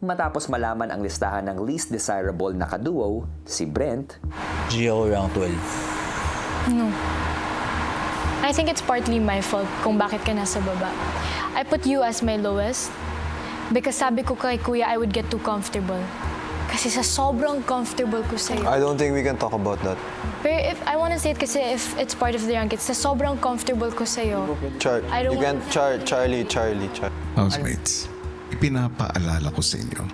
Matapos malaman ang listahan ng least desirable na kaduo, si Brent, G ako rank 12. No. I think it's partly my fault kung bakit ka nasa baba. I put you as my lowest because sabi ko kay Kuya I would get too comfortable. Kasi sa sobrang comfortable ko sa'yo. I don't think we can talk about that. Pero if I wanna say it kasi if it's part of the rank, it's sa sobrang comfortable ko sa'yo. I don't You can Charlie. Housemates, ipinapaalala ko sa inyo,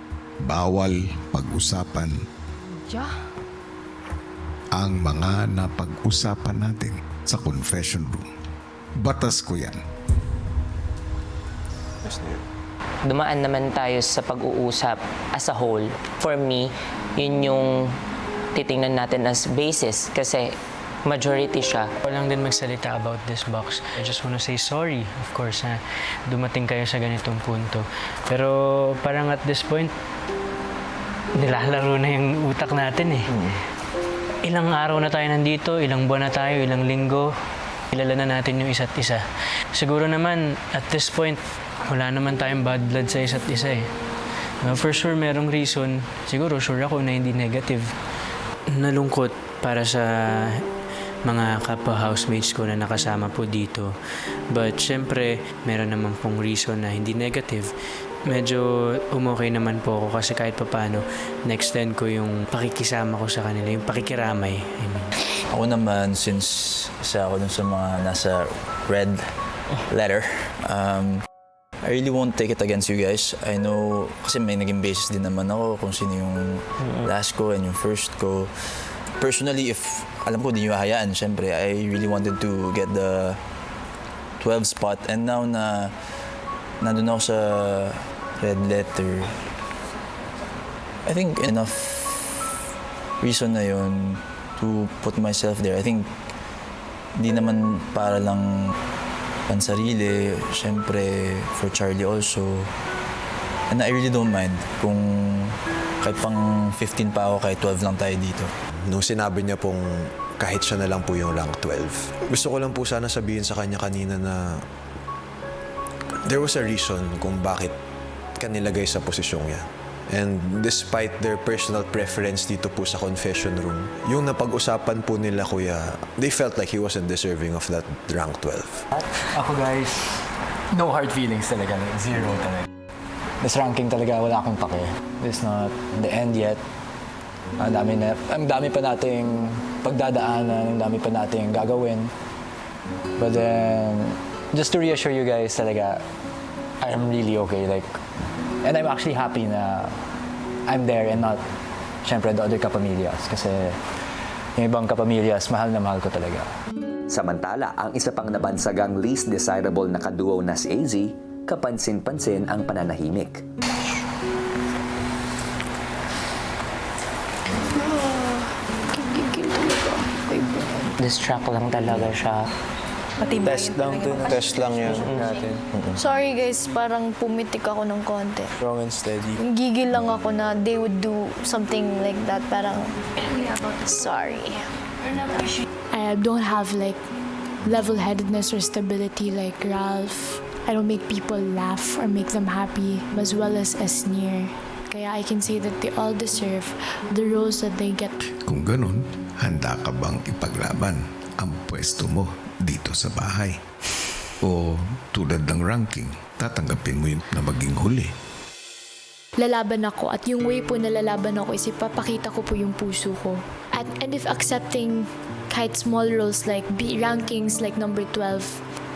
bawal pag-usapan Yeah. ang mga napag-usapan natin sa confession room. Batas ko yan. Dumaan naman tayo sa pag-uusap as a whole. For me, yun yung titingnan natin as basis kasi majority siya. Walang din magsalita about this box. I just wanna say sorry, of course, na dumating kayo sa ganitong punto. Pero parang at this point, nilalaro na yung utak natin eh. Ilang araw na tayo nandito, ilang buwan na tayo, ilang linggo. Kilala na natin yung isa't isa. Siguro naman, at this point, wala naman tayong bad blood sa isa't isa eh. For sure, merong reason. Siguro, sure ako na hindi negative. Nalungkot para sa mga kapwa-housemates ko na nakasama po dito. But syempre, meron naman pong reason na hindi negative. Medyo umokay naman po ako kasi kahit papaano, na-extend ko yung pakikisama ko sa kanila, yung pakikiramay. I mean. Ako naman, since isa ako dun sa mga nasa red letter, I really won't take it against you guys. I know, kasi may naging basis din naman ako kung sino yung last ko and yung first ko. Personally, if alam ko di nyo hahayaan, syempre, I really wanted to get the 12 spot. And now na nandun ako sa red letter, I think enough reason na yun to put myself there. I think di naman para lang pansarili, syempre for Charlie also. And I really don't mind kung kahit pang 15 pa ako, kahit 12 lang tayo dito. Nung sinabi niya pong kahit siya na lang po yung rank 12, gusto ko lang po sana sabihin sa kanya kanina na there was a reason kung bakit kanilagay sa posisyong yan. And despite their personal preference dito po sa confession room, yung napag-usapan po nila kuya, they felt like he wasn't deserving of that rank 12. Ako guys, no hard feelings talaga. Zero talaga. This ranking talaga, wala akong pake. This is not the end yet. Ang dami pa nating pagdadaanan, ang dami pa nating gagawin. But then, just to reassure you guys talaga, I'm really okay. And I'm actually happy na I'm there and not, syempre, the other kapamilyas. Kasi yung ibang kapamilyas, mahal na mahal ko talaga. Samantala, ang isa pang nabansagang least desirable na kaduo na si AZ, kapansin-pansin ang pananahimik. Distract lang talaga siya. Test lang yan natin. Sorry guys, parang pumitik ako ng konti. Strong and steady. Gigil lang ako na they would do something like that. Parang, sorry. I don't have level-headedness or stability like Ralph. I don't make people laugh or make them happy as well as a sneer. Kaya I can say that they all deserve the roles that they get. Kung ganun, handa ka bang ipaglaban ang pwesto mo dito sa bahay? O tulad ng ranking, tatanggapin mo yun na maging huli? Lalaban ako at yung way po na lalaban ako is ipapakita ko po yung puso ko. And if accepting kahit small roles like B rankings like number 12,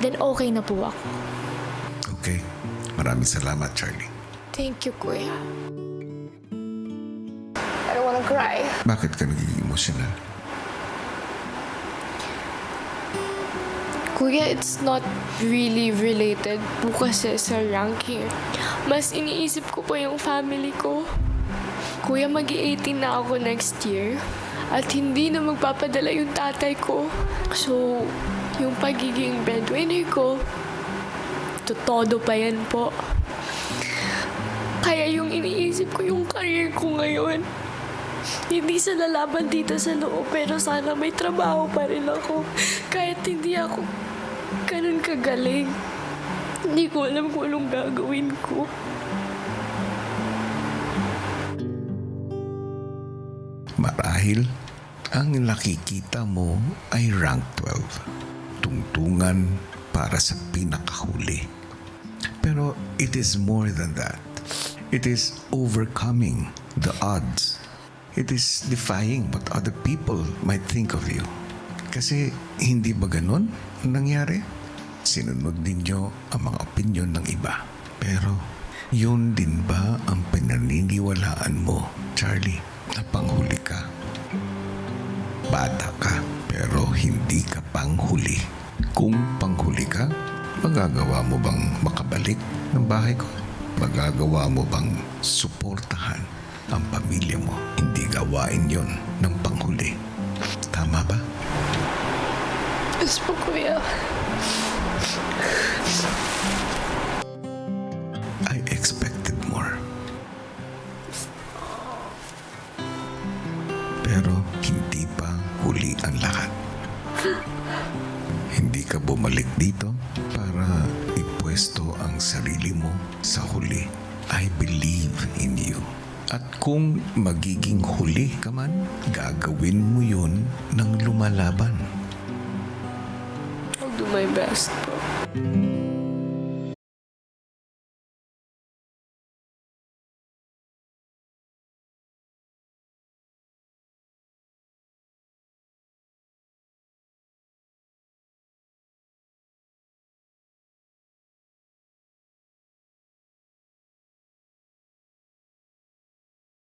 then okay na po ako. Okay. Maraming salamat, Charlie. Thank you, Kuya. I don't wanna cry. Bakit ka nagiging emotional? Kuya, it's not really related po kasi sa ranking. Mas iniisip ko pa yung family ko. Kuya, mag-18 na ako next year. At hindi na magpapadala yung tatay ko. So, yung pagiging breadwinner ko, todo pa yan po. Kaya yung iniisip ko yung career ko ngayon. Hindi sa lalaban dito sa loob, pero sana may trabaho pa rin ako. Kahit hindi ako ganun kagaling. Hindi ko alam kung anong gagawin ko. Marahil, ang nakikita mo ay rank 12. Tungtungan para sa pinakahuli. Pero it is more than that. It is overcoming the odds. It is defying what other people might think of you. Kasi hindi ba ganun ang nangyari? Sinunod ninyo ang mga opinyon ng iba. Pero yun din ba ang pinaniniwalaan mo, Charlie, na panghuli ka? Bata ka, pero hindi ka panghuli. Kung panghuli ka, magagawa mo bang makabalik ng bahay ko? Magagawa mo bang suportahan ang pamilya mo? Hindi gawain yon ng panghuli. Tama ba? Yes po, Kuya. I expected more. Pero hindi pa huli ang lahat. Hindi ka bumalik dito para ipwesto ang sarili mo sa huli. I believe in you. At kung magiging huli ka man, gagawin mo yun ng lumalaban. I'll do my best po.